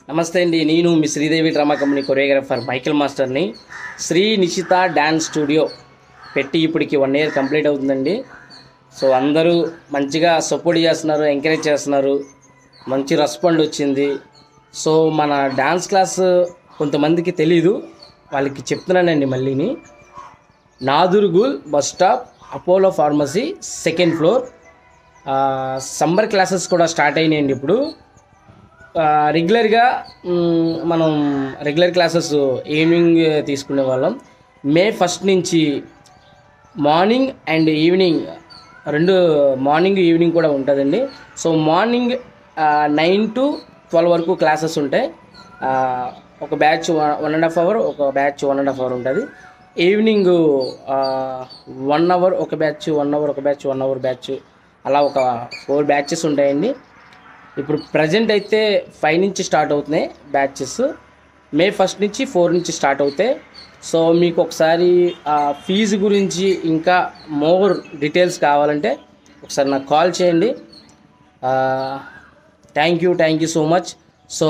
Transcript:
నమస్తే అండి, నేను మీ Sridevi drama company choreographer Michael మాస్టర్ని. శ్రీ నిషిత డ్యాన్స్ స్టూడియో పెట్టి ఇప్పటికి 1 year కంప్లీట్ అవుతుందండి. సో అందరూ మంచిగా సపోర్ట్ చేస్తున్నారు, ఎంకరేజ్ చేస్తున్నారు, మంచి రెస్పాండ్ వచ్చింది. సో మన డ్యాన్స్ క్లాస్ కొంతమందికి తెలీదు, వాళ్ళకి చెప్తున్నానండి. మళ్ళీని Nadergul bus stop, Apollo pharmacy, 2nd floor. Summer classes కూడా స్టార్ట్ అయినాయండి. ఇప్పుడు రెగ్యులర్గా మనం రెగ్యులర్ క్లాసెస్ ఈవినింగ్ తీసుకునే వాళ్ళం. May 1st నుంచి morning and evening, 2 morning evening కూడా ఉంటుందండి. సో మార్నింగ్ 9 to 12 వరకు క్లాసెస్ ఉంటాయి. ఒక బ్యాచ్ 1.5 hour, ఒక బ్యాచ్ 1.5 hour ఉంటుంది. ఈవినింగ్ 1 hour ఒక బ్యాచ్, 1 hour ఒక బ్యాచ్, 1 hour బ్యాచ్, అలా ఒక 4 batches ఉంటాయండి. ఇప్పుడు ప్రజెంట్ అయితే 5 నుంచి స్టార్ట్ అవుతున్నాయి బ్యాచెస్. May 1st నుంచి 4 నుంచి స్టార్ట్ అవుతాయి. సో మీకు ఒకసారి ఫీజు గురించి ఇంకా మోర్ డీటెయిల్స్ కావాలంటే ఒకసారి నాకు కాల్ చేయండి. Thank you so much. So